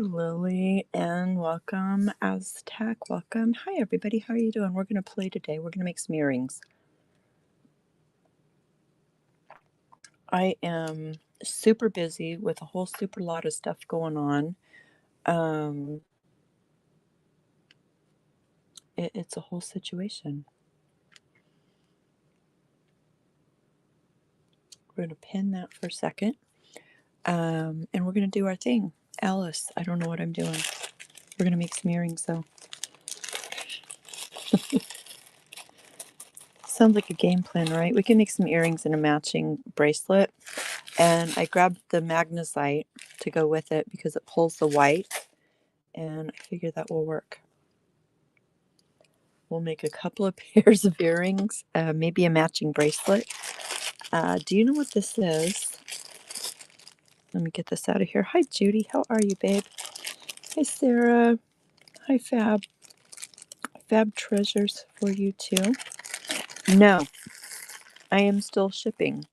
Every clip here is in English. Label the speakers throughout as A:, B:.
A: Lily, and welcome Aztec. Welcome. Hi, everybody. How are you doing? We're going to play today. We're going to make some earrings. I am super busy with a whole super lot of stuff going on. It's a whole situation. We're going to pin that for a second. And we're going to do our thing. Alice, I don't know what I'm doing. We're going to make some earrings, though. Sounds like a game plan, right? We can make some earrings and a matching bracelet. And I grabbed the magnesite to go with it because it pulls the white. And I figure that will work. We'll make a couple of pairs of earrings, maybe a matching bracelet. Do you know what this is? Let me get this out of here. Hi, Judy. How are you, babe? Hi, Sarah. Hi, Fab. Fab treasures for you, too. No, I am still shipping.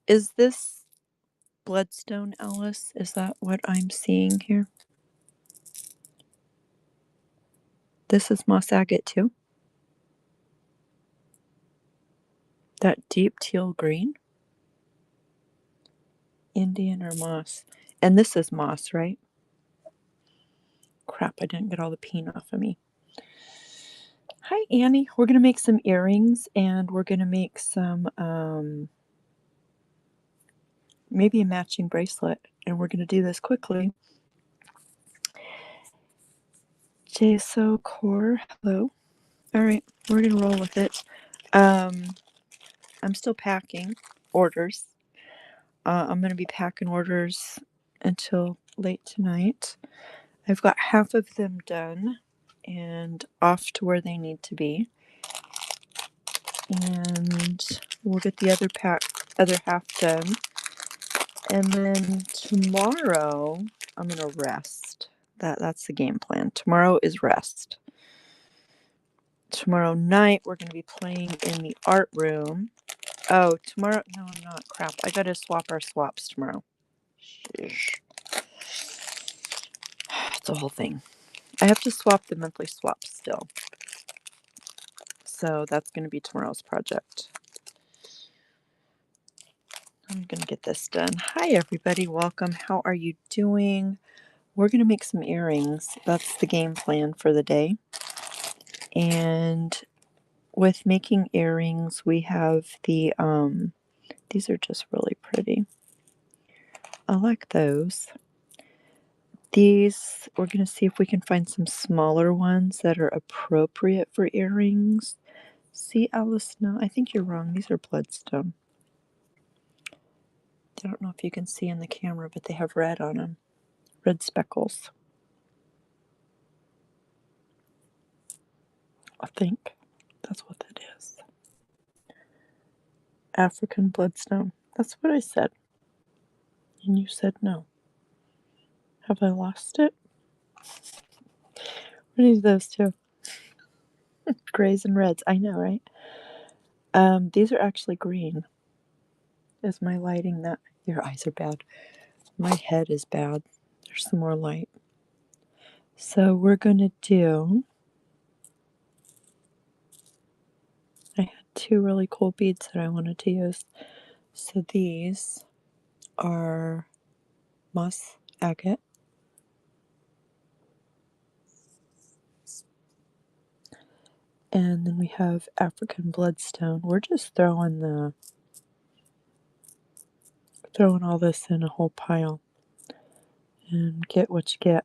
A: Is this bloodstone, Alice? Is that what I'm seeing here? This is moss agate, too? That deep teal green? Indian or moss? And this is moss, right? Crap, I didn't get all the peen off of me. Hi, Annie. We're going to make some earrings and we're going to make some, maybe a matching bracelet. And we're going to do this quickly. JSO Core, hello. All right, we're going to roll with it. I'm still packing orders. I'm going to be packing orders until late tonight. I've got half of them done and off to where they need to be. And we'll get the other half done. And then tomorrow I'm gonna rest. That's the game plan. Tomorrow is rest. Tomorrow night we're gonna be playing in the art room. Oh, tomorrow, no, I'm not. Crap, I gotta swap our swaps tomorrow. Sheesh. It's a whole thing. I have to swap the monthly swaps still. So that's gonna be tomorrow's project. I'm gonna get this done. Hi everybody, welcome. How are you doing? We're gonna make some earrings. That's the game plan for the day. And with making earrings, we have the, these are just really pretty. I like those. These, we're going to see if we can find some smaller ones that are appropriate for earrings. See, Alice, no, I think you're wrong. These are bloodstone. I don't know if you can see in the camera, but they have red on them. Red speckles. I think that's what that is. African bloodstone. That's what I said. And you said no. Have I lost it? What are those two? Grays and reds. I know, right? These are actually green. Is my lighting that? Your eyes are bad. My head is bad. There's some more light. So we're going to do... I had two really cool beads that I wanted to use. So these are moss agate. And then we have African bloodstone. We're just throwing all this in a whole pile. And get what you get.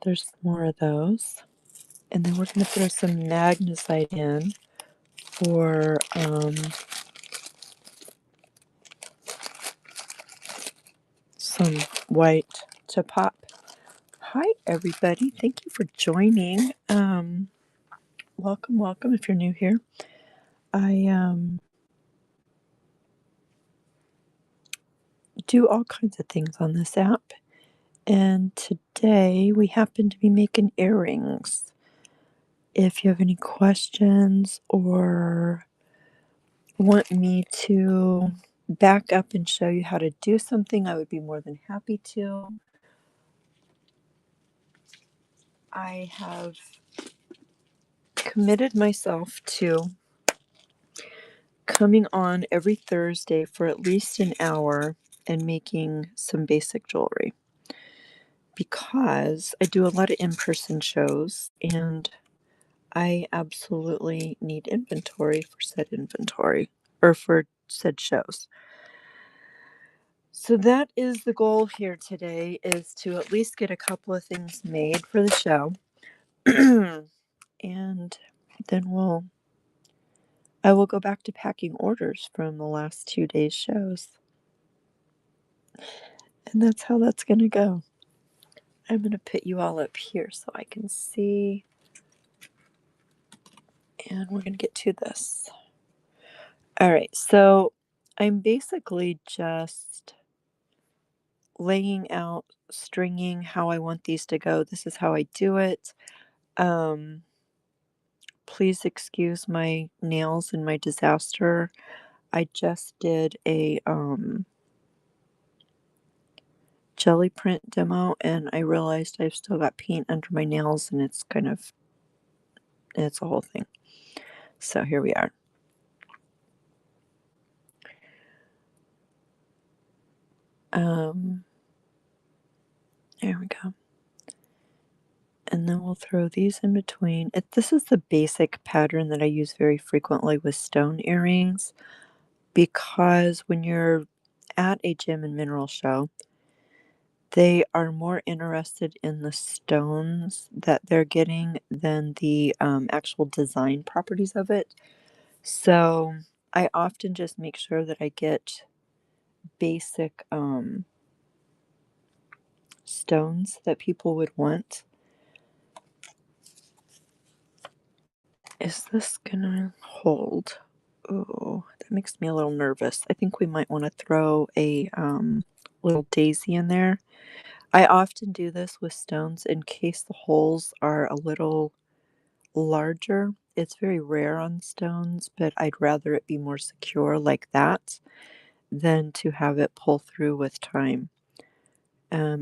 A: There's more of those. And then we're going to throw some magnesite in for some white to pop. Hi everybody, thank you for joining. Welcome if you're new here. I do all kinds of things on this app, and today we happen to be making earrings. If you have any questions or want me to back up and show you how to do something, I would be more than happy to. I have committed myself to coming on every Thursday for at least an hour and making some basic jewelry because I do a lot of in-person shows and I absolutely need inventory for said inventory or for said shows. So that is the goal here today, is to at least get a couple of things made for the show. And then I will go back to packing orders from the last 2 days' shows. And that's how that's going to go. I'm going to put you all up here so I can see. And we're going to get to this. All right. So I'm basically just laying out, stringing how I want these to go. This is how I do it. Please excuse my nails and my disaster. I just did a jelly print demo and I realized I've still got paint under my nails and it's a whole thing. So here we are. There we go. And then we'll throw these in between. This is the basic pattern that I use very frequently with stone earrings, because when you're at a gem and mineral show, they are more interested in the stones that they're getting than the actual design properties of it. So I often just make sure that I get basic stones that people would want. Is this gonna hold? Oh, that makes me a little nervous. I think we might want to throw a little daisy in there. I often do this with stones in case the holes are a little larger. It's very rare on stones, but I'd rather it be more secure like that than to have it pull through with time.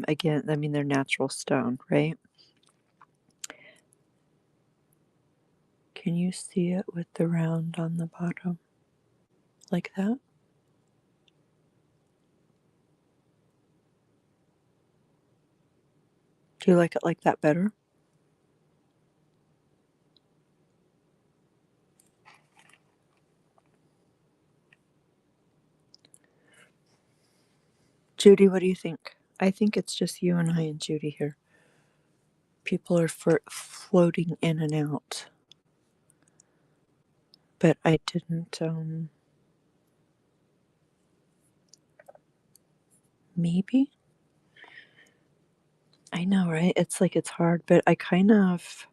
A: Again, I mean, they're natural stone, right? Can you see it with the round on the bottom? Like that? Do you like it like that better? Judy, what do you think? I think it's just you and I and Judy here. People are floating in and out. But I didn't, maybe? I know, right? It's like it's hard, but I kind of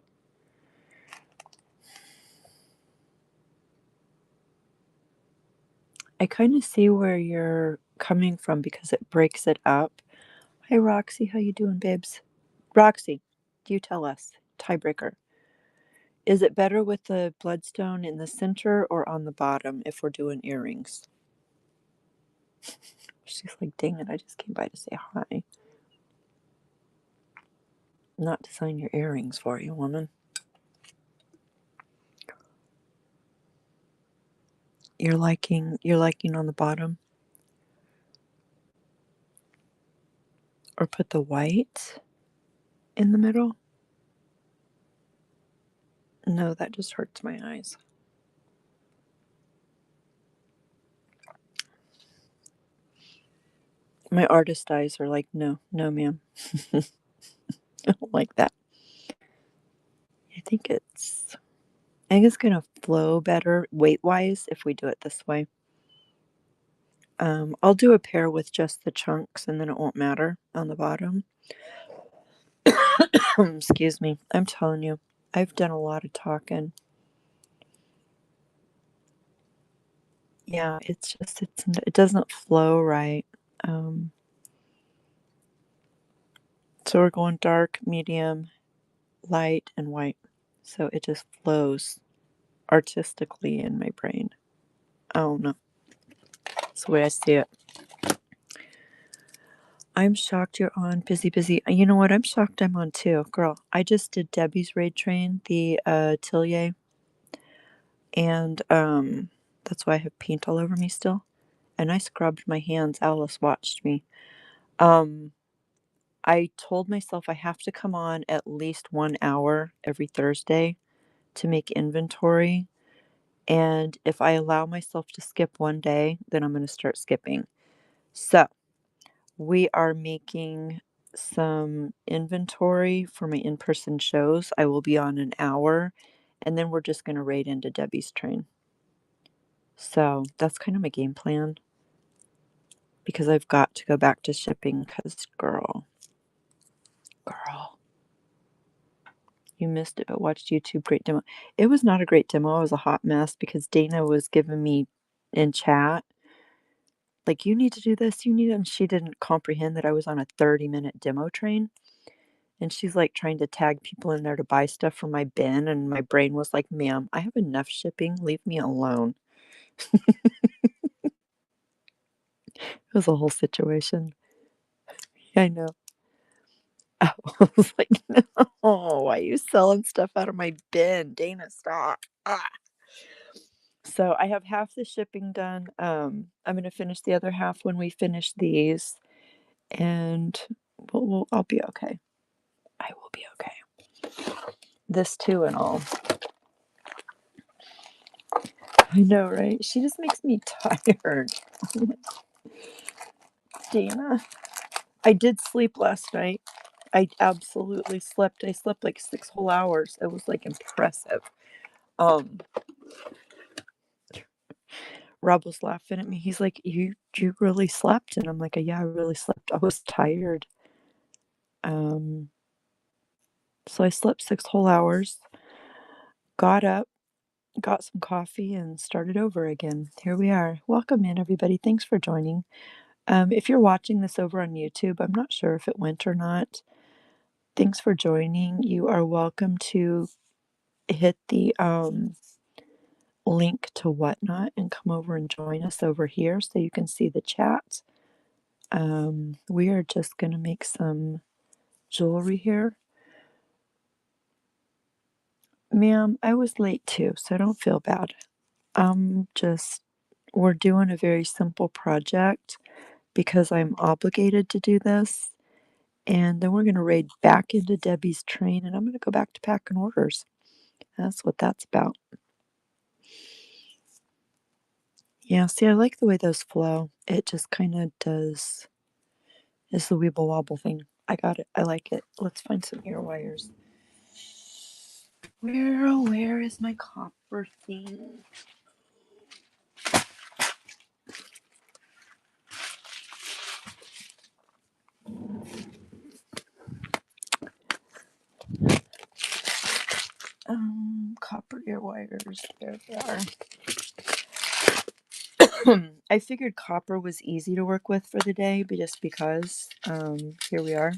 A: see where you're coming from because it breaks it up. Hi, Roxy. How you doing, babes? Roxy, you tell us. Tiebreaker. Is it better with the bloodstone in the center or on the bottom if we're doing earrings? She's like, dang it, I just came by to say hi. Not design your earrings for you, woman. You're liking on the bottom? Or put the white in the middle? No, that just hurts my eyes. My artist eyes are like, no, ma'am. I don't like that. I think it's gonna flow better weight-wise if we do it this way. I'll do a pair with just the chunks and then it won't matter on the bottom. Excuse me. I'm telling you, I've done a lot of talking. Yeah, it's just, it doesn't flow right. So we're going dark, medium, light, and white. So it just flows artistically in my brain. I don't know. That's the way I see it. I'm shocked you're on Busy Busy. You know what? I'm shocked I'm on too. Girl, I just did Debbie's Raid Train, the Tillier, and that's why I have paint all over me still. And I scrubbed my hands. Alice watched me. Um, I told myself I have to come on at least 1 hour every Thursday to make inventory. And if I allow myself to skip one day, then I'm going to start skipping. So we are making some inventory for my in person shows. I will be on an hour, and then we're just going to raid into Debbie's train. So that's kind of my game plan because I've got to go back to shipping because, girl, you missed it, but watched YouTube. Great demo. It was not a great demo. It was a hot mess because Dana was giving me in chat, like, you need to do this, you need it. And she didn't comprehend that I was on a 30-minute demo train. And she's like trying to tag people in there to buy stuff from my bin. And my brain was like, ma'am, I have enough shipping. Leave me alone. It was a whole situation. Yeah, I know. I was like, no, why are you selling stuff out of my bin? Dana, stop. Ah. So I have half the shipping done. I'm going to finish the other half when we finish these. And I'll be okay. I will be okay. This too and all. I know, right? She just makes me tired. Dana. I did sleep last night. I absolutely slept. I slept like 6 whole hours. It was like impressive. Um, Rob was laughing at me. He's like, "You really slept?" And I'm like, "Yeah, I really slept. I was tired." Um, so I slept 6 whole hours. Got up, got some coffee, and started over again. Here we are. Welcome in, everybody. Thanks for joining. If you're watching this over on YouTube, I'm not sure if it went or not. Thanks for joining. You are welcome to hit the link to Whatnot and come over and join us over here so you can see the chat. We are just going to make some jewelry here. Ma'am, I was late too, so don't feel bad. We're doing a very simple project because I'm obligated to do this. And then we're going to raid back into Debbie's train and I'm going to go back to packing orders. That's what that's about. Yeah, see, I like the way those flow. It just kind of does. It's the weeble wobble thing. I got it. I like it. Let's find some ear wires. Where is my copper thing? Copper ear wires. There they are. I figured copper was easy to work with for the day, but just because. Here we are.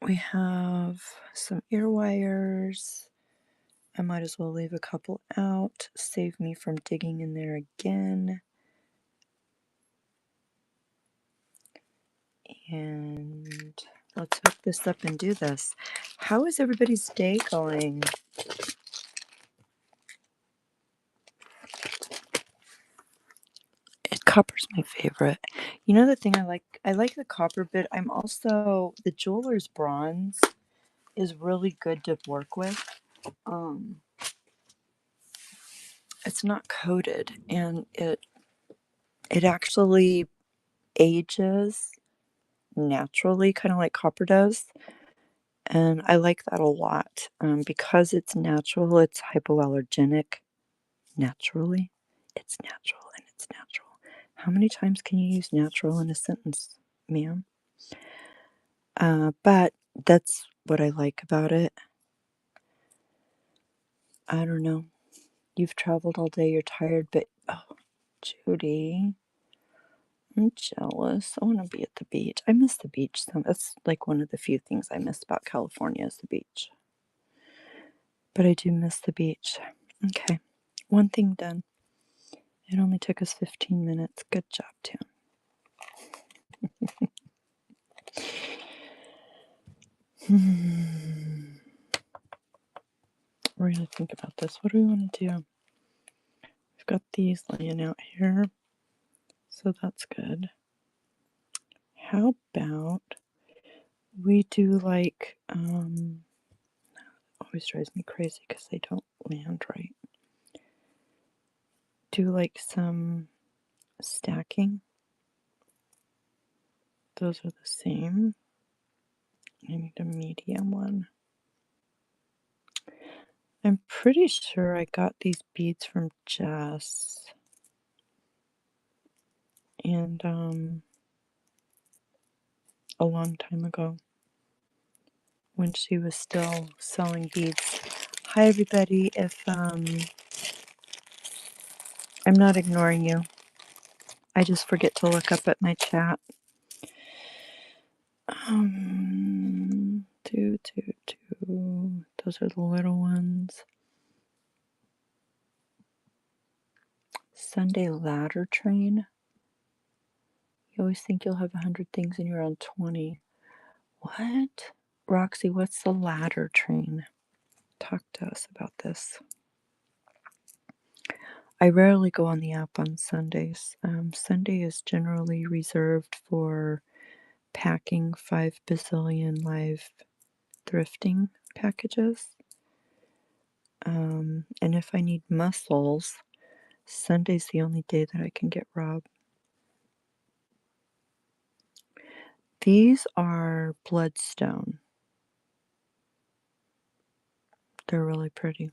A: We have some ear wires. I might as well leave a couple out. Save me from digging in there again. And let's hook this up and do this. How is everybody's day going? Copper's my favorite. You know the thing I like the copper bit. I'm also the jeweler's bronze is really good to work with. It's not coated and it actually ages naturally, kind of like copper does. And I like that a lot. Because it's natural, it's hypoallergenic naturally. It's natural and it's natural. How many times can you use natural in a sentence, ma'am? But that's what I like about it. I don't know. You've traveled all day, you're tired, but oh, Judy, I'm jealous. I want to be at the beach. I miss the beach. So that's like one of the few things I miss about California is the beach. But I do miss the beach. Okay, one thing done. It only took us 15 minutes. Good job, Tim. We're going to think about this. What do we want to do? We've got these laying out here, so that's good. How about we do like, always drives me crazy because they don't land right. Do like some stacking. Those are the same. I need a medium one. I'm pretty sure I got these beads from Jess. And a long time ago when she was still selling beads. Hi everybody, if I'm not ignoring you. I just forget to look up at my chat. Those are the little ones. Sunday ladder train. You always think you'll have 100 things and you're on 20. What? Roxy, what's the ladder train? Talk to us about this. I rarely go on the app on Sundays. Sunday is generally reserved for packing 5 bazillion live thrifting packages. And if I need mussels, Sunday's the only day that I can get Rob. These are bloodstone. They're really pretty.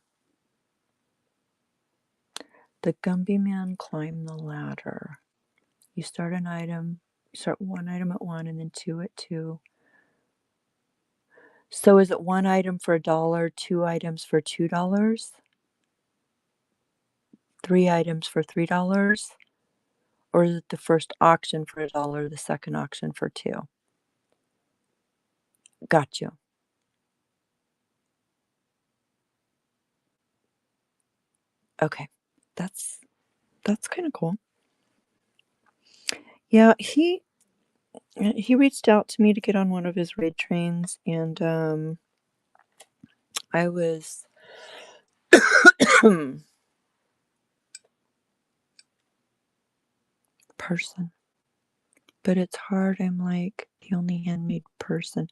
A: The Gumby Man climbed the ladder. You start one item at 1 and then 2 at 2. So is it 1 item for $1, 2 items for $2, 3 items for $3? Or is it the first auction for $1, the second auction for $2? Got you. Okay. That's kind of cool. Yeah, he reached out to me to get on one of his raid trains, and I was person. But it's hard. I'm like the only handmade person.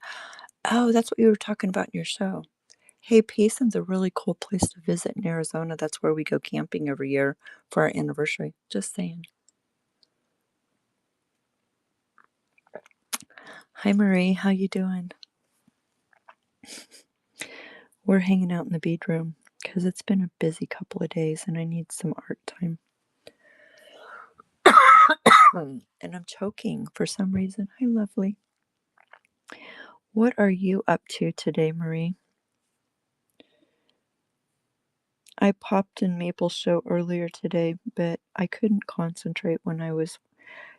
A: Oh, that's what you were talking about in your show. Hey, Payson's a really cool place to visit in Arizona. That's where we go camping every year for our anniversary. Just saying. Hi, Marie. How you doing? We're hanging out in the bead room because it's been a busy couple of days and I need some art time. And I'm choking for some reason. Hi, lovely. What are you up to today, Marie? I popped in Maple's show earlier today, but I couldn't concentrate when I was...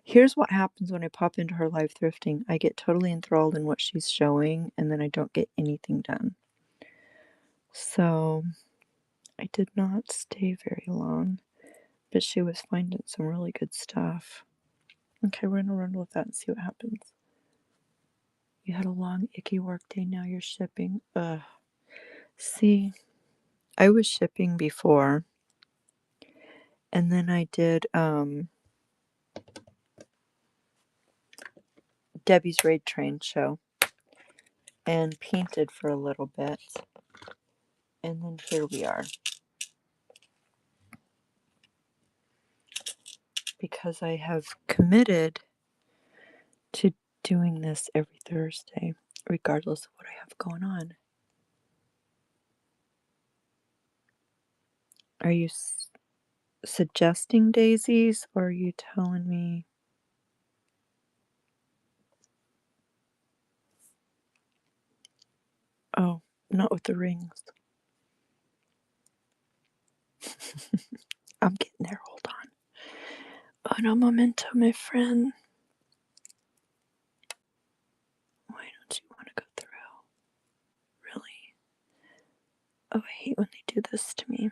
A: Here's what happens when I pop into her live thrifting. I get totally enthralled in what she's showing, and then I don't get anything done. So I did not stay very long, but she was finding some really good stuff. Okay, we're going to run with that and see what happens. You had a long, icky work day, now you're shipping. Ugh. See, I was shipping before, and then I did Debbie's Raid Train show and painted for a little bit. And then here we are. Because I have committed to doing this every Thursday, regardless of what I have going on. Are you suggesting daisies, or are you telling me? Oh, not with the rings. I'm getting there. Hold on. Oh, no momento, my friend. Why don't you want to go through? Really? Oh, I hate when they do this to me.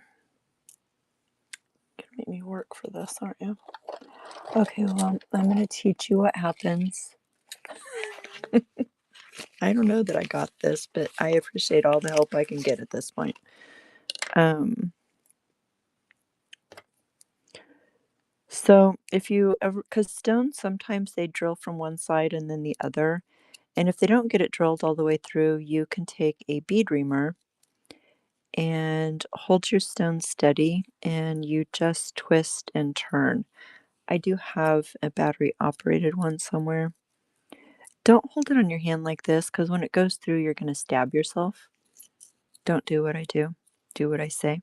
A: Gonna make me work for this, aren't you? Okay, well, I'm going to teach you what happens. I don't know that I got this, but I appreciate all the help I can get at this point. So if you ever, because stones, sometimes they drill from one side and then the other. And if they don't get it drilled all the way through, you can take a bead reamer and hold your stone steady and you just twist and turn. I do have a battery operated one somewhere. Don't hold it on your hand like this because when it goes through, you're going to stab yourself. Don't do what I do. Do what I say.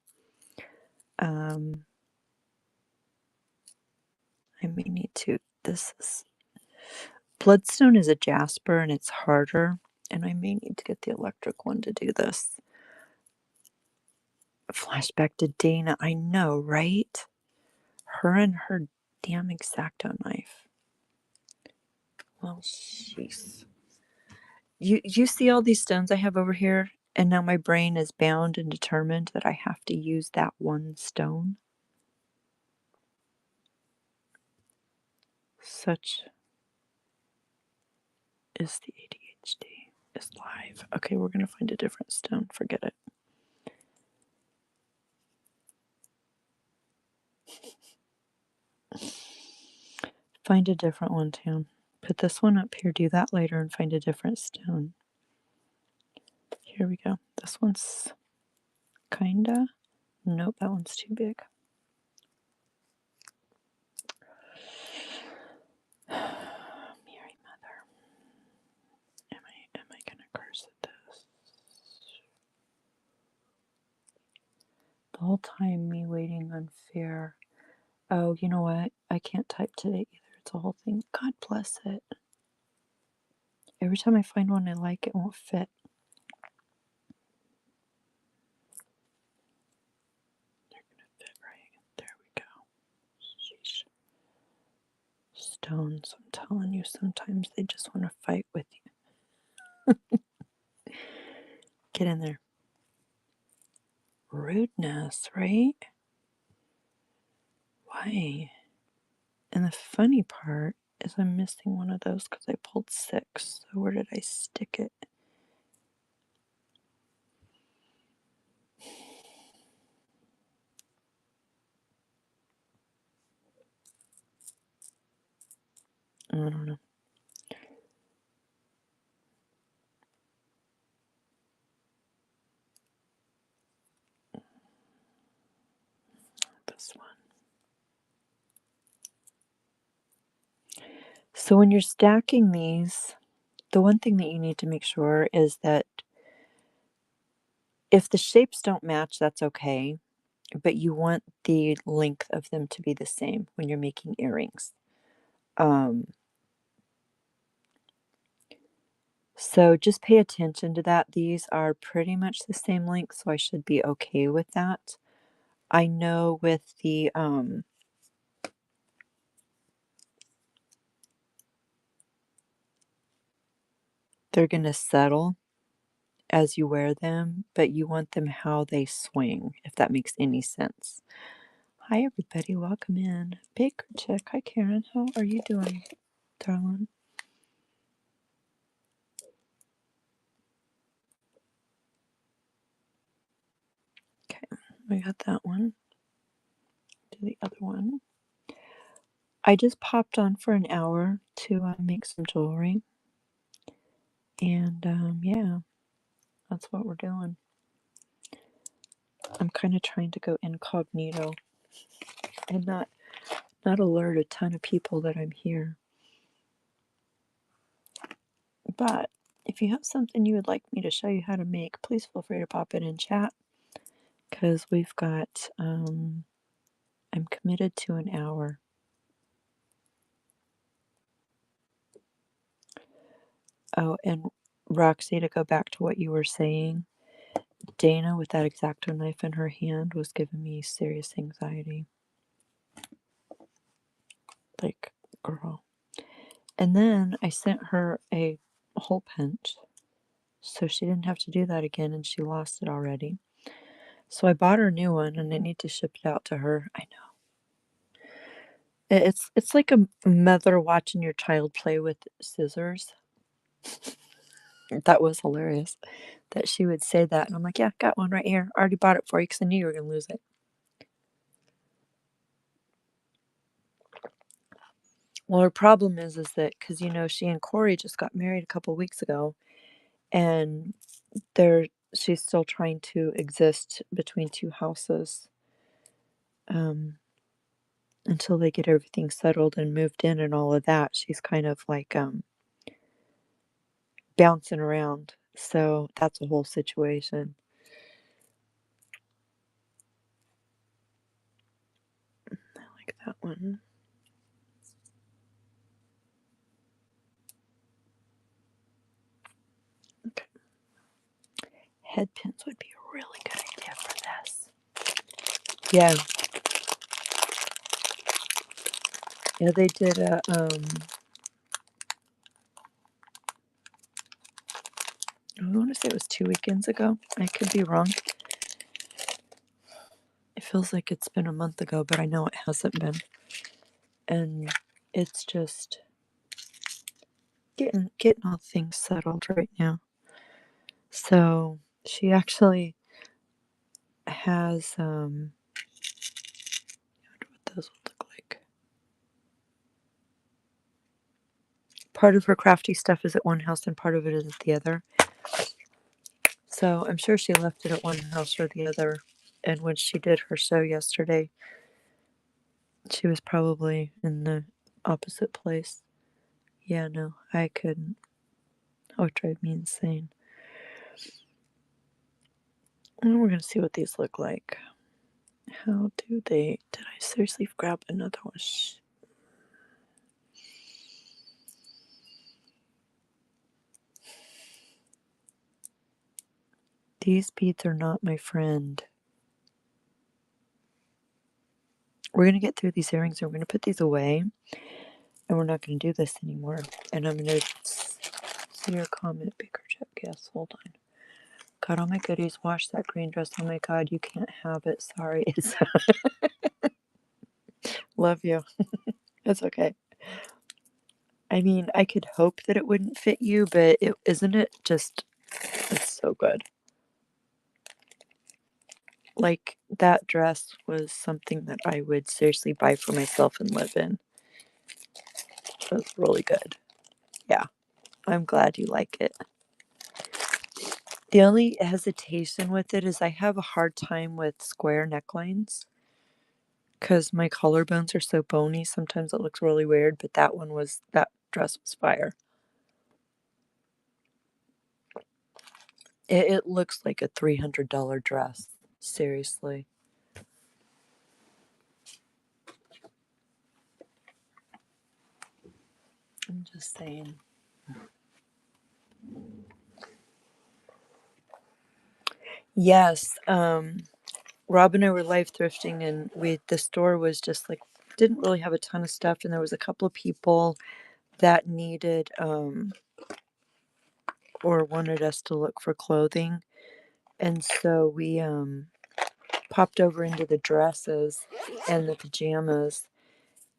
A: I may need to. Bloodstone is a jasper and it's harder, and I may need to get the electric one to do this. Flashback to Dana. I know, right? Her and her damn X-Acto knife. Well, jeez. You see all these stones I have over here, and now my brain is bound and determined that I have to use that one stone. Such is the ADHD. Is live. Okay, we're gonna find a different stone. Forget it. Find a different one, Tam. Put this one up here, do that later, and find a different stone. Here we go. This one's kinda. Nope, that one's too big. Mary Mother. Am I gonna curse at this? The whole time me waiting on fear. Oh, you know what? I can't type today either. It's a whole thing. God bless it. Every time I find one I like, it won't fit. They're gonna fit right. There we go. Sheesh. Stones, I'm telling you, sometimes they just want to fight with you. Get in there. Rudeness, right? Why? And the funny part is I'm missing one of those because I pulled 6. So where did I stick it? I don't know. This one. So when you're stacking these, the one thing that you need to make sure is that if the shapes don't match, that's okay, but you want the length of them to be the same when you're making earrings. So just pay attention to that. These are pretty much the same length, so I should be okay with that. I know with the they're going to settle as you wear them, but you want them how they swing, if that makes any sense. Hi, everybody. Welcome in. Baker Chick. Hi, Karen. How are you doing, darling? Okay, we got that one. Do the other one. I just popped on for an hour to make some jewelry. And yeah, that's what we're doing. I'm kind of trying to go incognito and not alert a ton of people that I'm here. But if you have something you would like me to show you how to make, please feel free to pop it in chat because we've got I'm committed to an hour. Oh, and Roxy, to go back to what you were saying, Dana with that X-Acto knife in her hand was giving me serious anxiety. Like, girl. And then I sent her a hole punch so she didn't have to do that again, and she lost it already. So I bought her a new one and I need to ship it out to her. I know. It's like a mother watching your child play with scissors. That was hilarious that she would say that, and I'm like, "Yeah, got one right here. Already bought it for you because I knew you were gonna lose it." Well, her problem is that because she and Corey just got married a couple weeks ago, and they're she's still trying to exist between two houses, um, until they get everything settled and moved in and all of that. She's kind of like, bouncing around, so that's a whole situation. I like that one. Okay. Head pins would be a really good idea for this. Yeah. Yeah, they did I wanna say it was 2 weekends ago. I could be wrong. It feels like it's been a month ago, but I know it hasn't been. And it's just getting all things settled right now. So, she actually has, I wonder what those would look like. Part of her crafty stuff is at one house and part of it is at the other. So, I'm sure she left it at one house or the other, and when she did her show yesterday, she was probably in the opposite place. Yeah, no, I couldn't. That would drive me insane. And we're gonna see what these look like. How do they? Did I seriously grab another one? These beads are not my friend. We're gonna get through these earrings and we're gonna put these away and we're not gonna do this anymore. And I'm gonna see your comment, Baker check. Yes, hold on. Got all my goodies. Wash that green dress. Oh my god, you can't have it. Sorry. It's love you. It's okay. I mean, I could hope that it wouldn't fit you, but isn't it just it's so good. Like that dress was something that I would seriously buy for myself and live in. It was really good. Yeah, I'm glad you like it. The only hesitation with it is I have a hard time with square necklines because my collarbones are so bony. Sometimes it looks really weird, but that dress was fire. It looks like a $300 dress. Seriously. I'm just saying. Yes, Rob and I were live thrifting, and the store was just like didn't really have a ton of stuff, and there was a couple of people that needed or wanted us to look for clothing, and so we popped over into the dresses and the pajamas,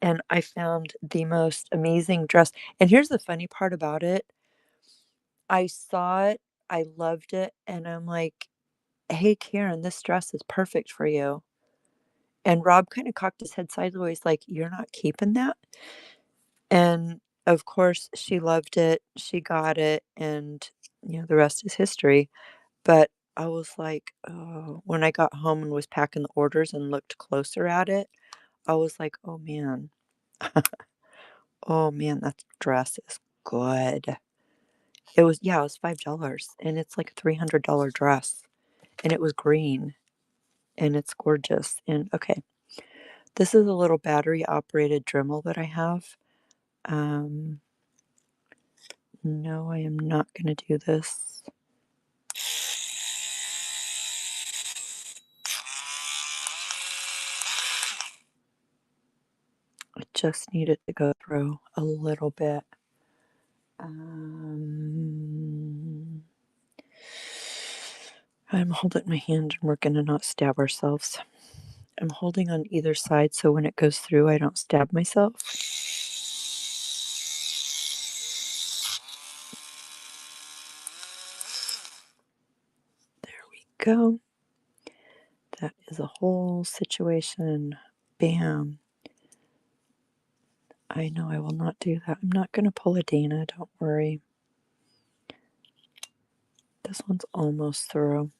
A: and I found the most amazing dress. And here's the funny part about it: I saw it, I loved it, and I'm like, "Hey, Karen, this dress is perfect for you." And Rob kind of cocked his head sideways, like, "You're not keeping that?" And of course, she loved it. She got it, and the rest is history. But I was like, oh, when I got home and was packing the orders and looked closer at it, I was like, oh man, oh man, that dress is good. Yeah, it was $5, and it's like a $300 dress, and it was green, and it's gorgeous. And okay, this is a little battery operated Dremel that I have. Um, no, I am not going to do this. I just need it to go through a little bit. I'm holding my hand and we're going to not stab ourselves. I'm holding on either side so when it goes through, I don't stab myself. There we go. That is a whole situation. Bam. I know I will not do that. I'm not going to pull a Dana, don't worry. This one's almost through.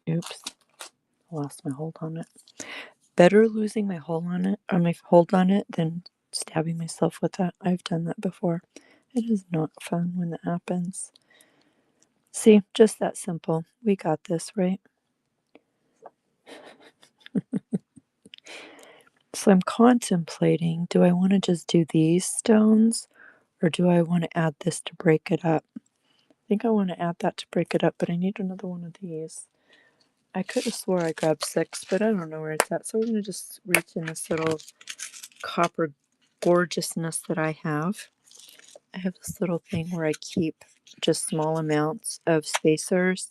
A: Oops. Lost my hold on it. Better losing my hold on it than stabbing myself with that. I've done that before. It is not fun when that happens. See, just that simple. We got this, right? So I'm contemplating, do I want to just do these stones or do I want to add this to break it up? I think I want to add that to break it up, but I need another one of these. I could have swore I grabbed 6, but I don't know where it's at. So we're going to just reach in this little copper gorgeousness that I have. I have this little thing where I keep just small amounts of spacers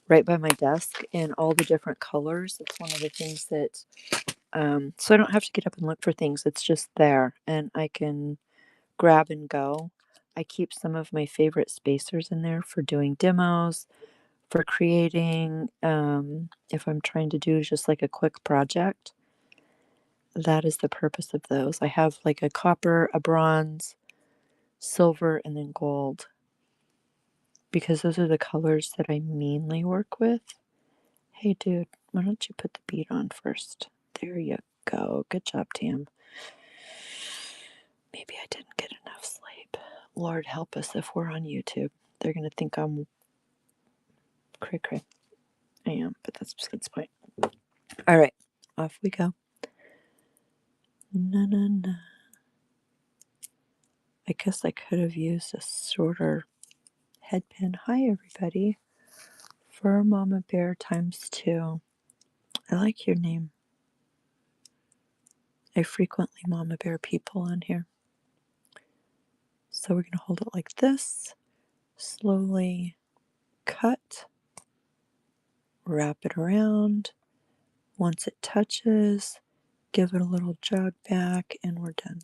A: right by my desk in all the different colors. It's one of the things that, so I don't have to get up and look for things. It's just there and I can grab and go. I keep some of my favorite spacers in there for doing demos, for creating, if I'm trying to do just like a quick project. That is the purpose of those. I have like a copper, a bronze, silver, and then gold because those are the colors that I mainly work with. Hey, dude, why don't you put the bead on first? There you go. Good job, Tam. Maybe I didn't get enough sleep. Lord help us if we're on YouTube. They're going to think I'm cray cray. I am, but that's besides the point. All right, off we go. Na na na. I guess I could have used a shorter head pin. Hi, everybody. Fur Mama Bear ×2. I like your name. I frequently Mama Bear people on here. So we're going to hold it like this. Slowly cut. Wrap it around. Once it touches, give it a little jog back, and we're done.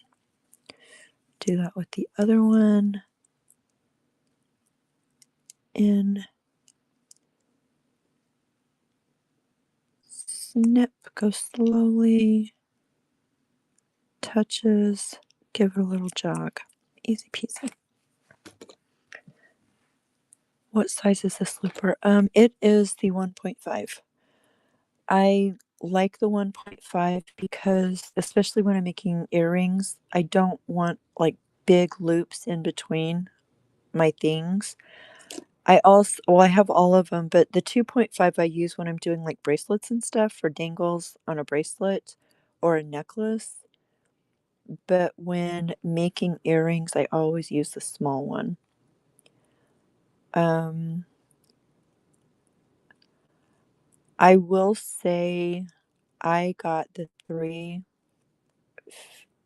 A: Do that with the other one. In. Snip, go slowly. Touches, give it a little jog. Easy peasy. What size is this looper? It is the 1.5. I like the 1.5 because, especially when I'm making earrings, I don't want like big loops in between my things. I have all of them, but the 2.5 I use when I'm doing like bracelets and stuff for dangles on a bracelet or a necklace. But when making earrings, I always use the small one. I will say I got the 3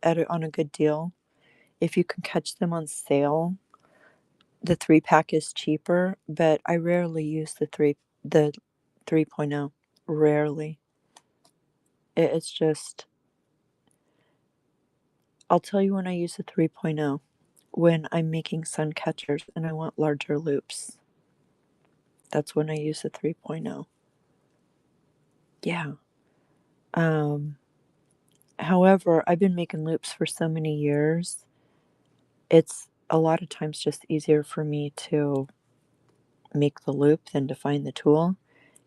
A: on a good deal. If you can catch them on sale, the 3-pack is cheaper, but I rarely use the 3.0. Rarely. It's just, I'll tell you when I use the 3.0, when I'm making sun catchers and I want larger loops. That's when I use the 3.0. Yeah. However, I've been making loops for so many years. It's a lot of times just easier for me to make the loop than to find the tool.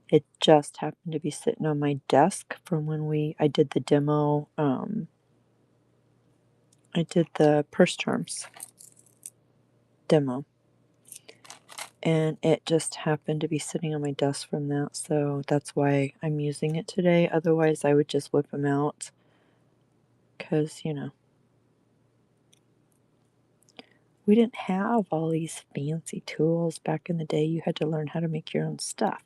A: It just happened to be sitting on my desk from when I did the demo. I did the purse charms demo, and it just happened to be sitting on my desk from that. So that's why I'm using it today. Otherwise, I would just whip them out because, we didn't have all these fancy tools back in the day. You had to learn how to make your own stuff.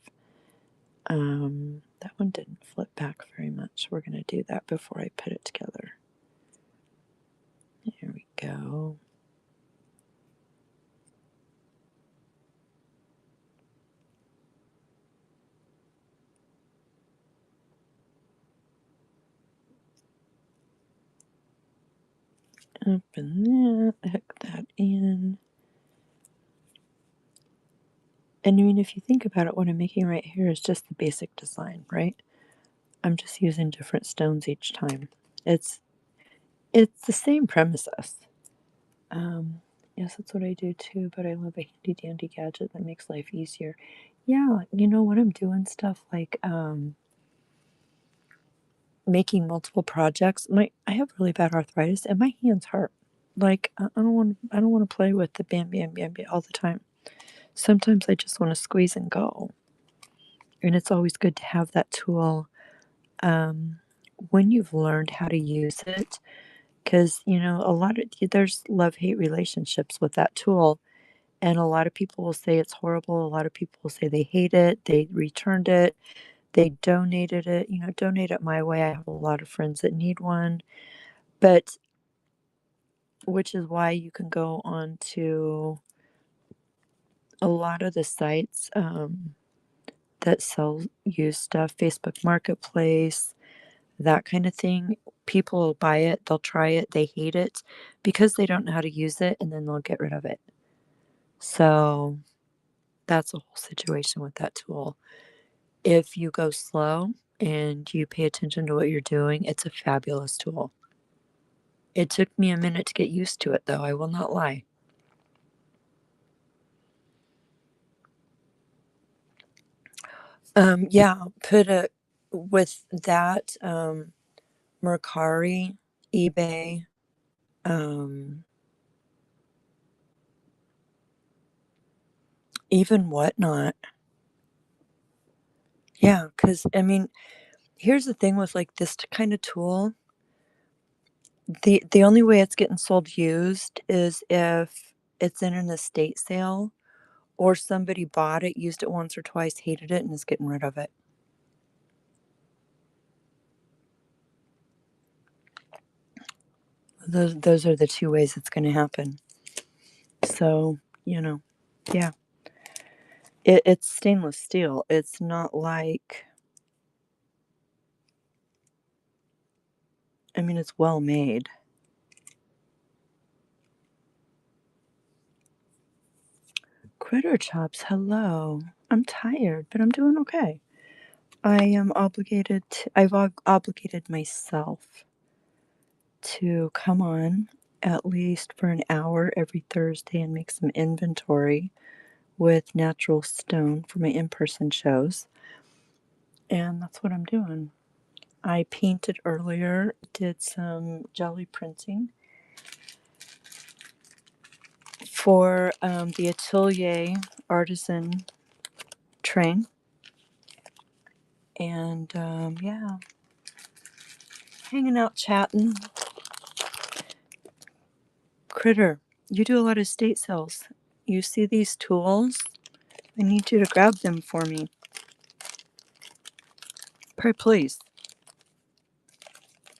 A: That one didn't flip back very much. We're going to do that before I put it together. There we go. Open that, hook that in. And I mean, if you think about it, what I'm making right here is just the basic design, right? I'm just using different stones each time. It's the same premises. Yes, that's what I do too, but I love a handy dandy gadget that makes life easier. Yeah, you know, when I'm doing stuff like making multiple projects, I have really bad arthritis and my hands hurt. Like I don't want to play with the bam all the time. Sometimes I just want to squeeze and go. And it's always good to have that tool when you've learned how to use it, because you know there's love-hate relationships with that tool, and a lot of people will say it's horrible, a lot of people will say they hate it, they returned it, they donated it, you know, donate it my way. I have a lot of friends that need one, but which is why you can go on to a lot of the sites that sell used stuff, Facebook Marketplace, that kind of thing. People will buy it, they'll try it, they hate it because they don't know how to use it, and then they'll get rid of it. So that's a whole situation with that tool. If you go slow and you pay attention to what you're doing, it's a fabulous tool. It took me a minute to get used to it, though, I will not lie. Yeah, put a with that Mercari, eBay, um, even Whatnot. Yeah, because I mean, here's the thing with like this kind of tool. The only way it's getting sold used is if it's in an estate sale or somebody bought it, used it once or twice, hated it, and is getting rid of it. Those are the two ways it's going to happen. So, you know, yeah. It's stainless steel. It's not like, I mean, it's well made. Critter Chops, hello. I'm tired, but I'm doing okay. I am obligated to, obligated myself to come on at least for an hour every Thursday and make some inventory with natural stone for my in person shows. And that's what I'm doing. I painted earlier, did some jelly printing for the Atelier artisan train. And yeah, hanging out, chatting. Critter, you do a lot of estate sales. You see these tools? I need you to grab them for me. Pray please.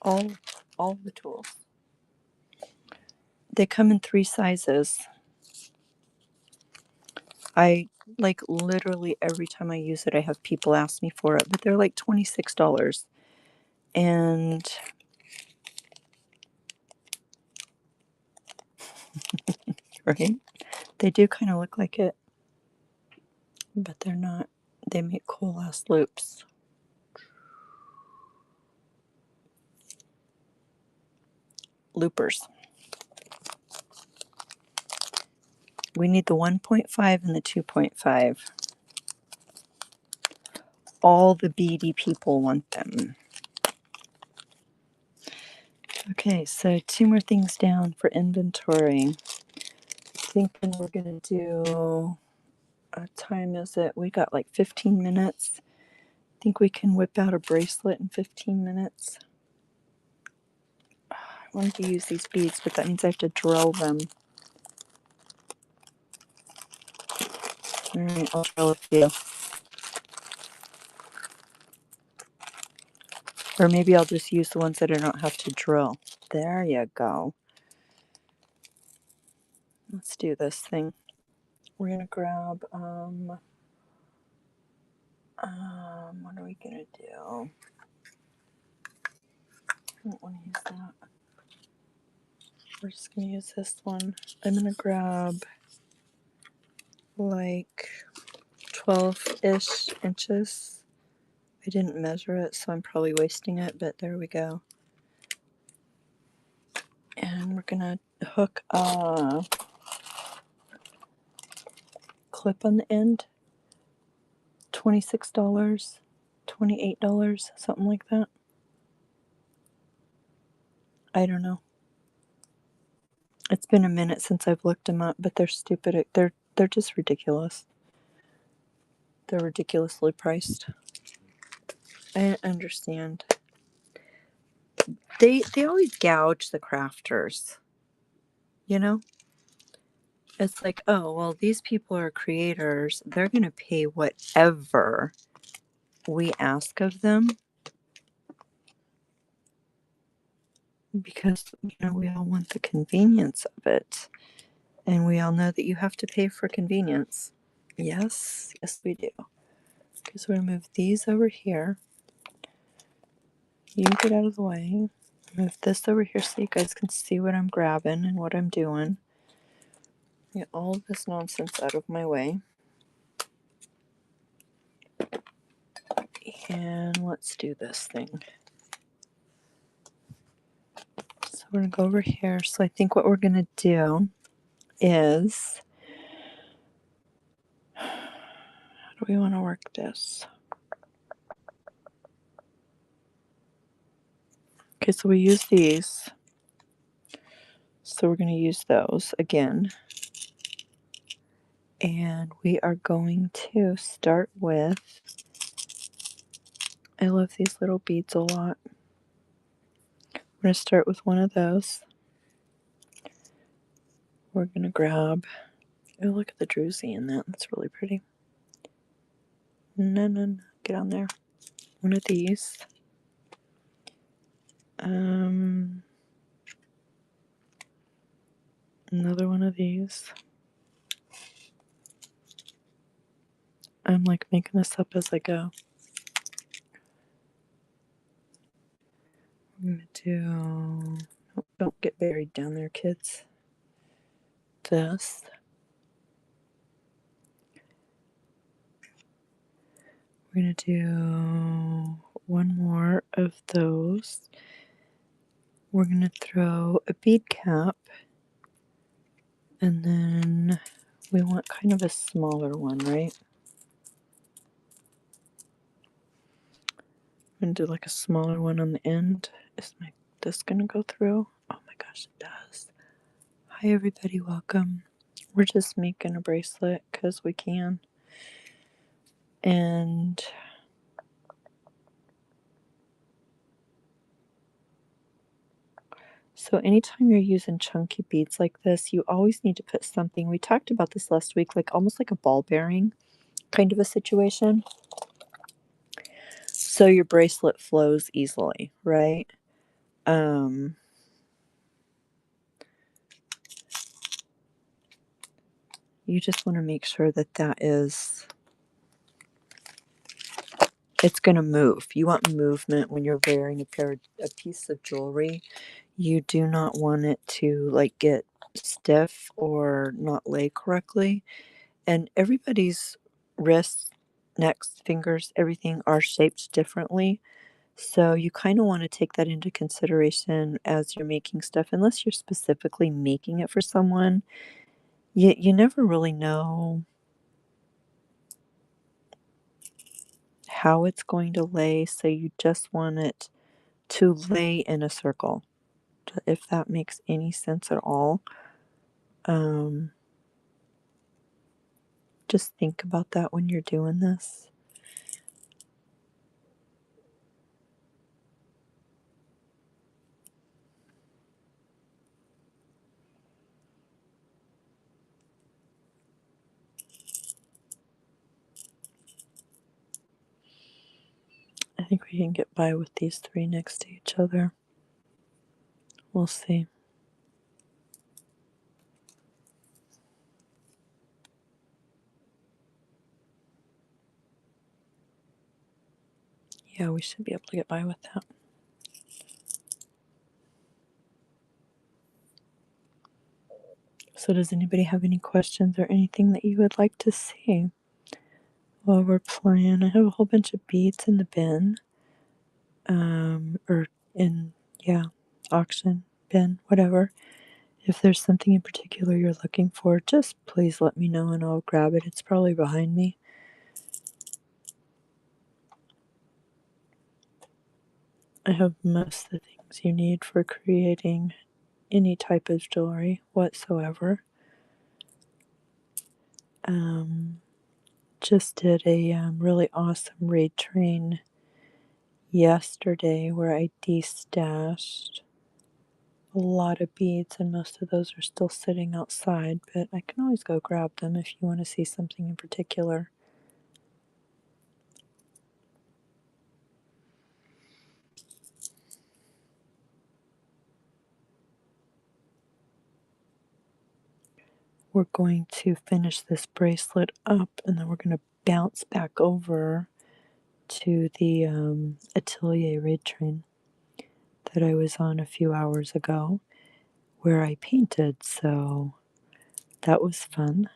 A: All all the tools. They come in 3 sizes. I like literally every time I use it I have people ask me for it, but they're like $26. And right? They do kind of look like it, but they're not. They make cool ass loops. Loopers. We need the 1.5 and the 2.5. All the beady people want them. Okay, so 2 more things down for inventory. Thinking we're gonna do, what time is it? We got like 15 minutes. Think we can whip out a bracelet in 15 minutes. I wanted to use these beads, but that means I have to drill them. All right, I'll drill a few. Or maybe I'll just use the ones that I don't have to drill. There you go. Let's do this thing. We're gonna grab what are we gonna do? I don't want to use that. We're just gonna use this one. I'm gonna grab like 12-ish inches. I didn't measure it, so I'm probably wasting it, but there we go. And we're gonna hook a clip on the end. $26, $28, something like that. I don't know. It's been a minute since I've looked them up, but they're stupid. They're just ridiculous. They're ridiculously priced. I understand. They always gouge the crafters. You know? It's like, oh, well, these people are creators. They're going to pay whatever we ask of them because, we all want the convenience of it. And we all know that you have to pay for convenience. Yes, we do. Okay, so we're going to move these over here. You get out of the way. Move this over here so you guys can see what I'm grabbing and what I'm doing. Get all of this nonsense out of my way. And let's do this thing. So we're going to go over here. So I think what we're going to do is, how do we want to work this? Okay, so we use these. So we're going to use those again. And we are going to start with, I love these little beads a lot. We're going to start with one of those. We're going to grab, oh, look at the druzy in that. That's really pretty. No. Get on there. One of these. Another one of these. I'm like making this up as I go. I'm going to do, oh, don't get buried down there, kids. This. We're going to do one more of those. We're going to throw a bead cap. And then we want kind of a smaller one, right? I'm going to do like a smaller one on the end. Is this going to go through? Oh my gosh, it does. Hi everybody, welcome. We're just making a bracelet because we can. And so anytime you're using chunky beads like this, you always need to put something. We talked about this last week, like almost like a ball bearing kind of a situation. So your bracelet flows easily, right? You just want to make sure that it's going to move. You want movement when you're wearing a piece of jewelry. You do not want it to like get stiff or not lay correctly. And everybody's wrists, necks, fingers, everything are shaped differently. So you kind of want to take that into consideration as you're making stuff, unless you're specifically making it for someone. You never really know how it's going to lay, so you just want it to lay in a circle, if that makes any sense at all. Just think about that when you're doing this. think we can get by with these three next to each other. We'll see. Yeah, we should be able to get by with that. So does anybody have any questions or anything that you would like to see while we're playing? I have a whole bunch of beads in the bin. Or in, yeah, auction, bin, whatever. If there's something in particular you're looking for, just please let me know and I'll grab it. It's probably behind me. I have most of the things you need for creating any type of jewelry whatsoever. Just did a really awesome raid train yesterday where I destashed a lot of beads, and most of those are still sitting outside, but I can always go grab them if you want to see something in particular. We're going to finish this bracelet up and then we're going to bounce back over to the Atelier raid train that I was on a few hours ago where I painted, so that was fun.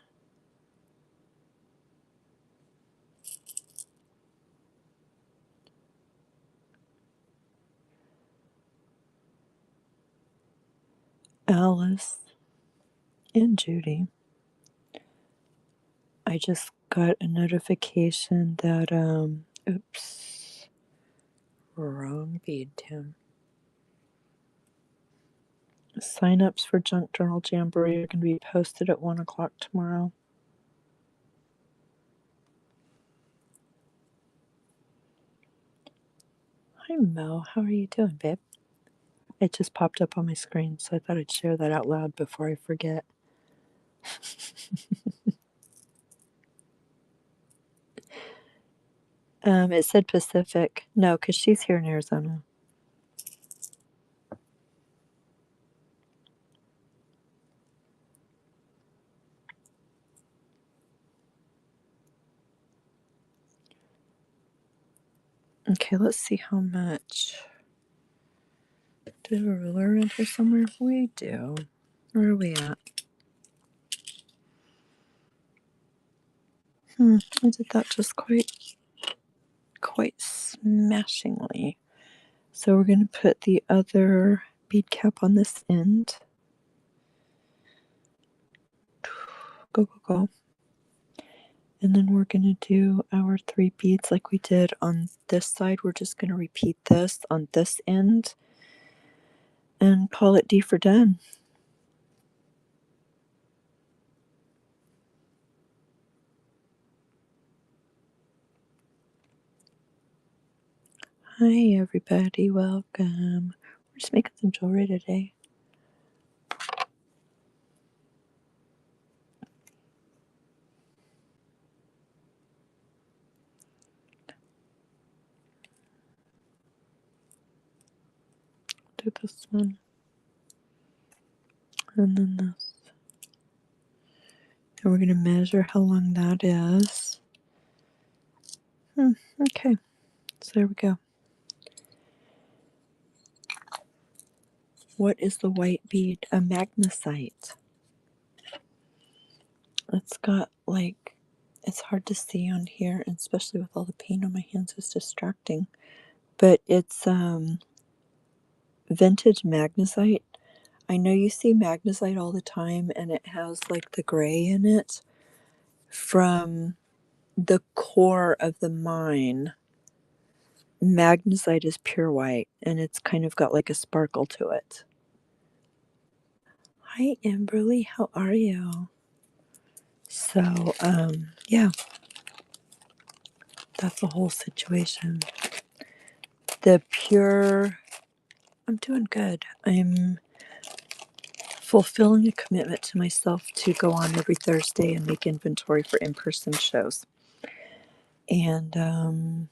A: Alice and Judy. I just got a notification that, oops, wrong bead, Tim. Sign-ups for Junk Journal Jamboree are going to be posted at 1 o'clock tomorrow. Hi, Mo. How are you doing, babe? It just popped up on my screen, so I thought I'd share that out loud before I forget. It said Pacific. No, because she's here in Arizona. Okay, let's see how much. Do we have a ruler around here somewhere? We do. Where are we at? I did that just quite smashingly. So we're going to put the other bead cap on this end. Go, go, go. And then we're going to do our 3 beads like we did on this side. We're just going to repeat this on this end and call it D for done. Hi everybody, welcome. We're just making some jewelry today. Do this one. And then this. And we're going to measure how long that is. Okay, so there we go. What is the white bead? A magnesite. It's got like, it's hard to see on here, and especially with all the paint on my hands, it's distracting. But it's vintage magnesite. I know you see magnesite all the time, and it has like the gray in it from the core of the mine. Magnesite is pure white, and it's kind of got like a sparkle to it. Hi, Amberly. How are you? So, yeah, that's the whole situation. The pure, I'm doing good. I'm fulfilling a commitment to myself to go on every Thursday and make inventory for in-person shows. And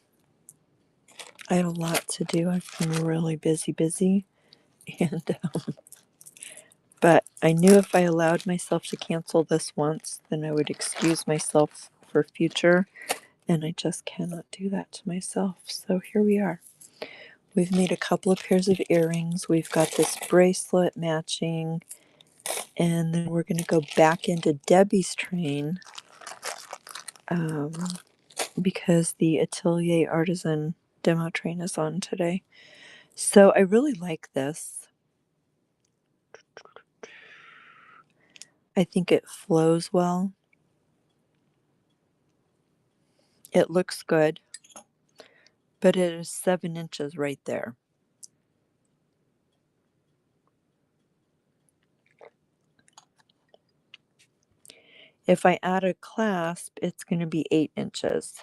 A: I had a lot to do. I've been really busy, and but I knew if I allowed myself to cancel this once, then I would excuse myself for future, and I just cannot do that to myself. So here we are. We've made a couple of pairs of earrings. We've got this bracelet matching, and then we're going to go back into Debbie's train um, because the Atelier Artisan demo train is on today. So I really like this. I think it flows well. It looks good, but it is 7 inches right there. If I add a clasp, it's going to be 8 inches.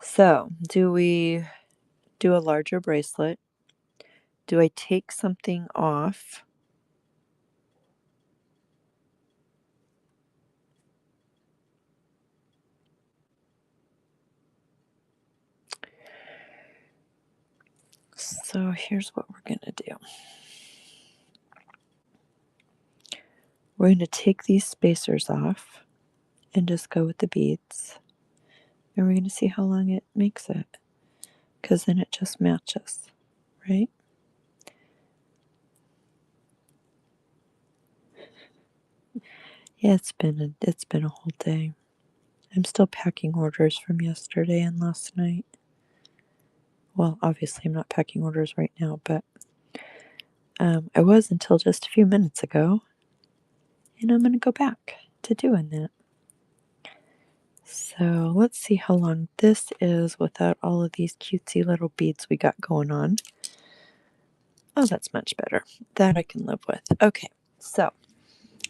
A: So, do we do a larger bracelet? Do I take something off? So, here's what we're going to do. We're going to take these spacers off and just go with the beads. And we're going to see how long it makes it, because then it just matches, right? Yeah, it's been a whole day. I'm still packing orders from yesterday and last night. Well, obviously I'm not packing orders right now, but I was until just a few minutes ago, and I'm going to go back to doing that. So let's see how long this is without all of these cutesy little beads we got going on. Oh, that's much better. That I can live with. Okay, so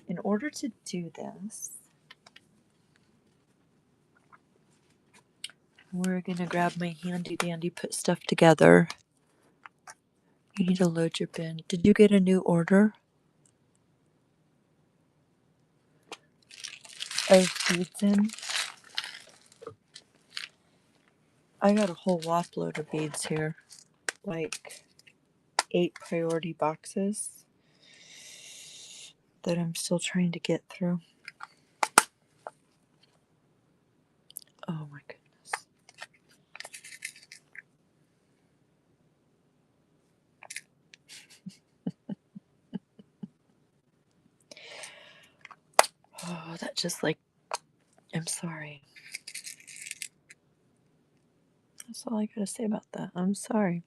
A: in order to do this, we're going to grab my handy dandy put stuff together. You need to load your bin. Did you get a new order of beads in? I got a whole whop load of beads here. Like 8 priority boxes that I'm still trying to get through. Oh my goodness. Oh, that just like, I'm sorry. That's all I gotta say about that. I'm sorry.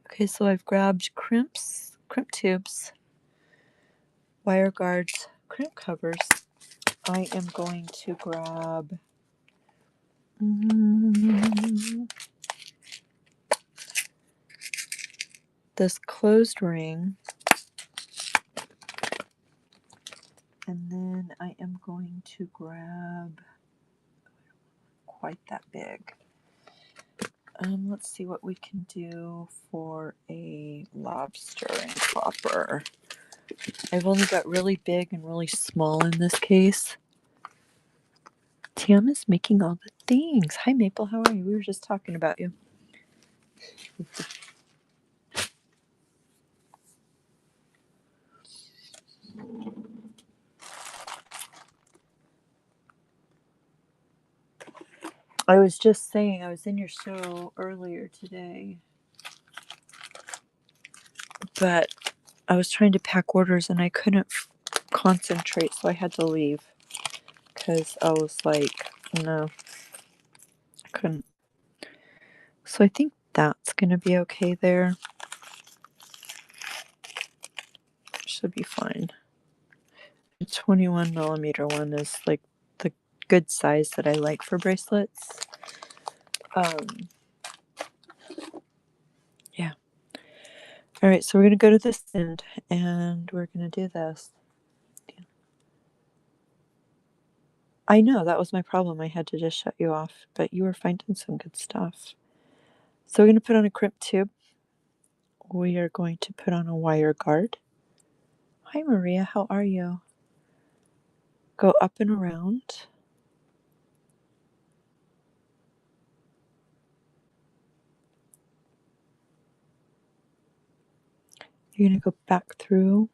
A: Okay, so I've grabbed crimp tubes, wire guards, crimp covers. I am going to grab this closed ring, and then I am going to grab quite that big. Let's see what we can do for a lobster and copper. I've only got really big and really small in this case. Tam is making all the things. Hi, Maple. How are you? We were just talking about you. I was just saying, I was in your show earlier today, but I was trying to pack orders and I couldn't concentrate, so I had to leave because I was like, no, I couldn't. So I think that's going to be okay there. Should be fine. The 21 millimeter one is like the good size that I like for bracelets. Yeah. All right, so we're going to go to this end and we're going to do this. I know, that was my problem. I had to just shut you off, but you were finding some good stuff. So we're going to put on a crimp tube. We are going to put on a wire guard. Hi, Maria. How are you? Go up and around. You're going to go back through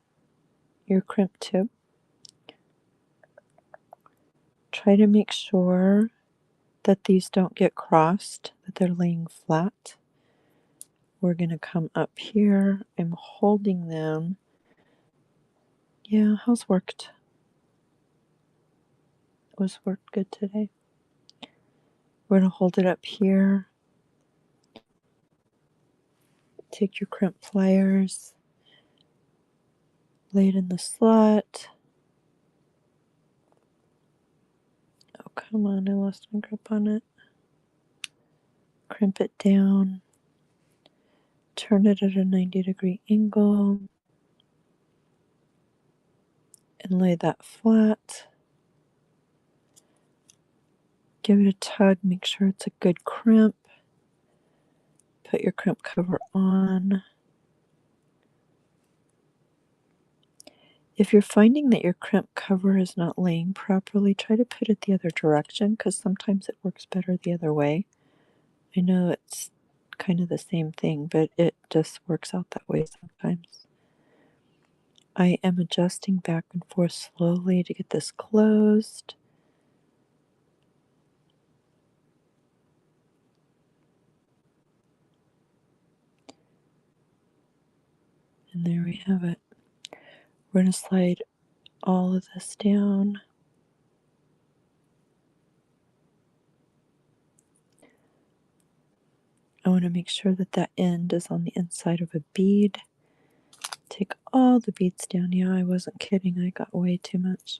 A: your crimp tip. Try to make sure that these don't get crossed, that they're laying flat. We're going to come up here. I'm holding them. Yeah, how's worked? Was worked good today? We're going to hold it up here. Take your crimp pliers. Lay it in the slot. Oh, come on, I lost my grip on it. Crimp it down. Turn it at a 90-degree angle. And lay that flat. Give it a tug, make sure it's a good crimp. Put your crimp cover on. If you're finding that your crimp cover is not laying properly, try to put it the other direction because sometimes it works better the other way. I know it's kind of the same thing, but it just works out that way sometimes. I am adjusting back and forth slowly to get this closed. And there we have it. We're going to slide all of this down. I want to make sure that that end is on the inside of a bead. Take all the beads down. Yeah, I wasn't kidding. I got way too much.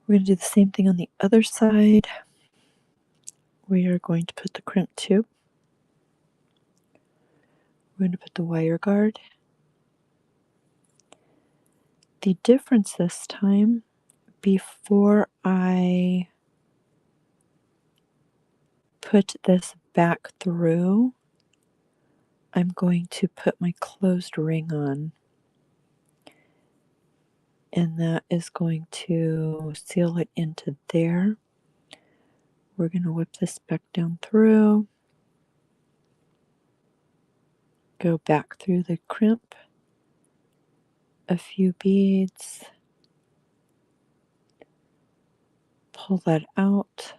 A: We're going to do the same thing on the other side. We are going to put the crimp tube. We're going to put the wire guard. The difference this time, before I put this back through, I'm going to put my closed ring on. And that is going to seal it into there. We're going to whip this back down through. Go back through the crimp. A few beads. Pull that out.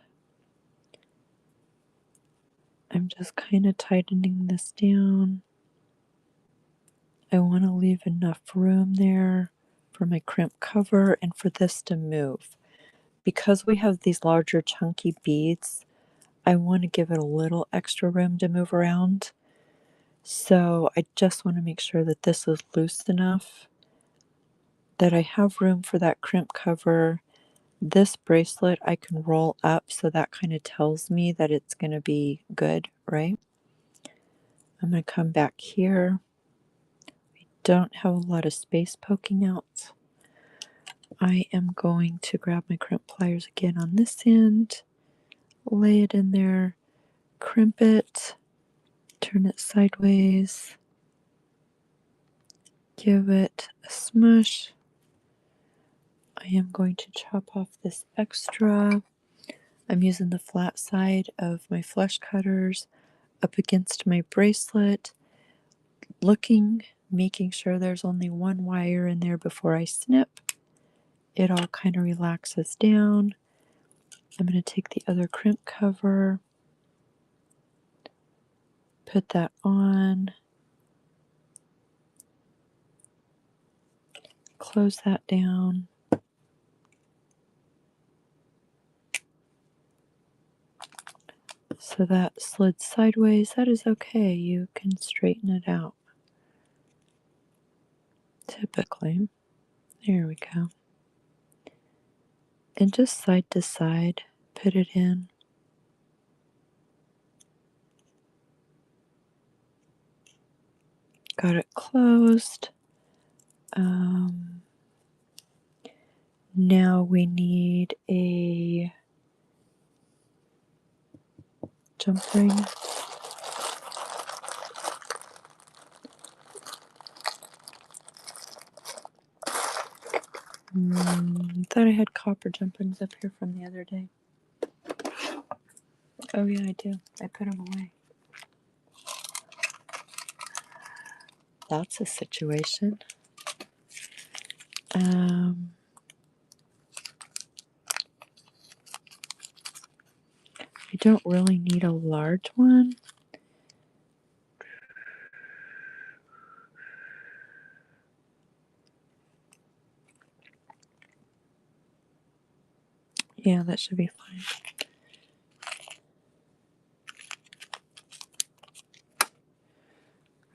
A: I'm just kind of tightening this down. I want to leave enough room there for my crimp cover and for this to move. Because we have these larger chunky beads, I want to give it a little extra room to move around. So I just want to make sure that this is loose enough that I have room for that crimp cover. This bracelet I can roll up, so that kind of tells me that it's going to be good, right? I'm going to come back here. I don't have a lot of space poking out. I am going to grab my crimp pliers again on this end, lay it in there, crimp it, turn it sideways, give it a smush. I am going to chop off this extra. I'm using the flat side of my flush cutters up against my bracelet, looking, making sure there's only one wire in there before I snip. It all kind of relaxes down. I'm going to take the other crimp cover, put that on, close that down. So that slid sideways. That is okay. You can straighten it out. Typically. There we go. And just side to side, put it in. Got it closed. Now we need a jump ring. I thought I had copper jump rings up here from the other day. Oh yeah, I do. I put them away. That's a situation. I don't really need a large one. Yeah, that should be fine.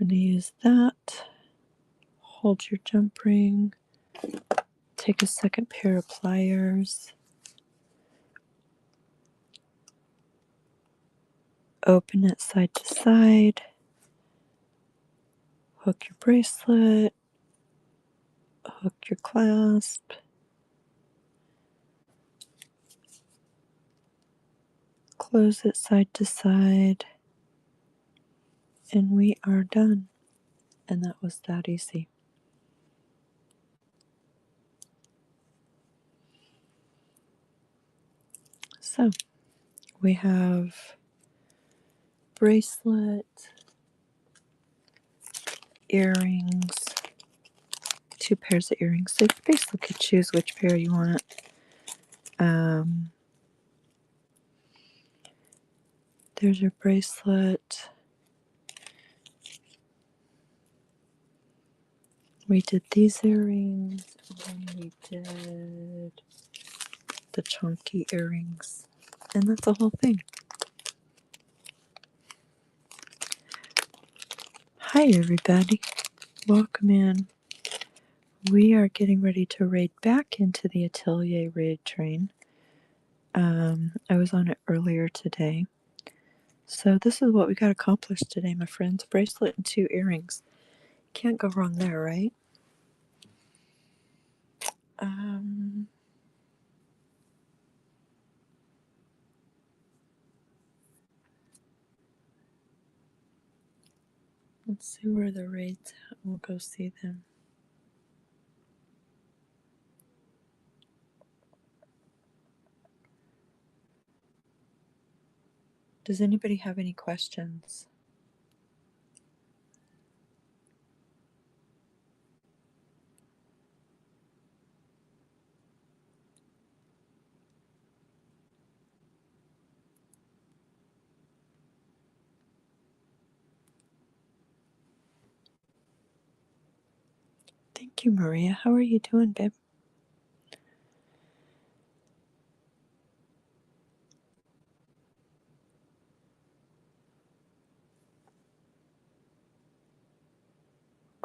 A: I'm going to use that. Hold your jump ring. Take a second pair of pliers. Open it side to side. Hook your bracelet. Hook your clasp. Close it side to side. And we are done. And that was that easy. So we have bracelet, earrings, 2 pairs of earrings. So you basically could choose which pair you want. There's your bracelet. We did these earrings, and we did the chunky earrings. And that's the whole thing. Hi, everybody. Welcome in. We are getting ready to raid back into the Atelier raid train. I was on it earlier today. So this is what we got accomplished today, my friends. Bracelet and 2 earrings. Can't go wrong there, right? Let's see where the raid's at. We'll go see them. Does anybody have any questions? Thank you, Maria. How are you doing, babe?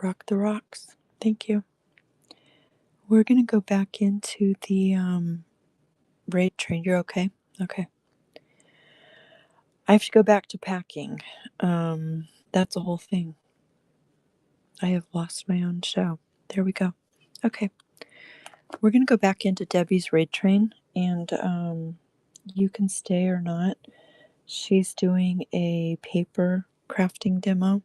A: Rock the rocks. Thank you. We're going to go back into the raid train. You're okay? Okay. I have to go back to packing. That's a whole thing. I have lost my own show. There we go. Okay. We're going to go back into Debbie's raid train, and you can stay or not. She's doing a paper crafting demo.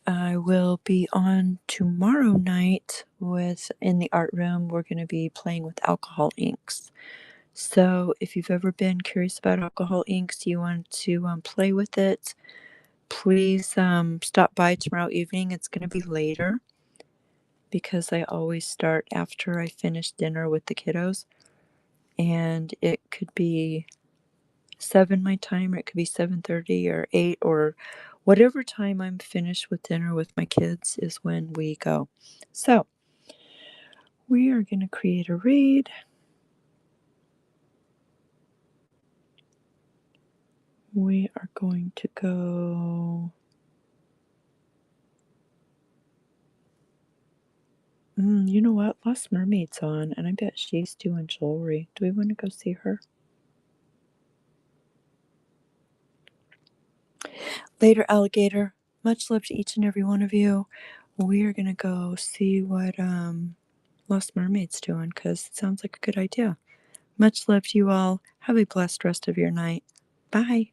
A: I will be on tomorrow night in the art room. We're going to be playing with alcohol inks. So if you've ever been curious about alcohol inks, you want to play with it, please stop by tomorrow evening. It's going to be later because I always start after I finish dinner with the kiddos, and it could be 7 my time, or it could be 7:30 or 8, or whatever time I'm finished with dinner with my kids is when we go. So we are going to create a raid. We are going to go. You know what? Lost Mermaid's on, and I bet she's doing jewelry. Do we want to go see her? Later, alligator. Much love to each and every one of you. We are going to go see what Lost Mermaid's doing, because it sounds like a good idea. Much love to you all. Have a blessed rest of your night. Bye.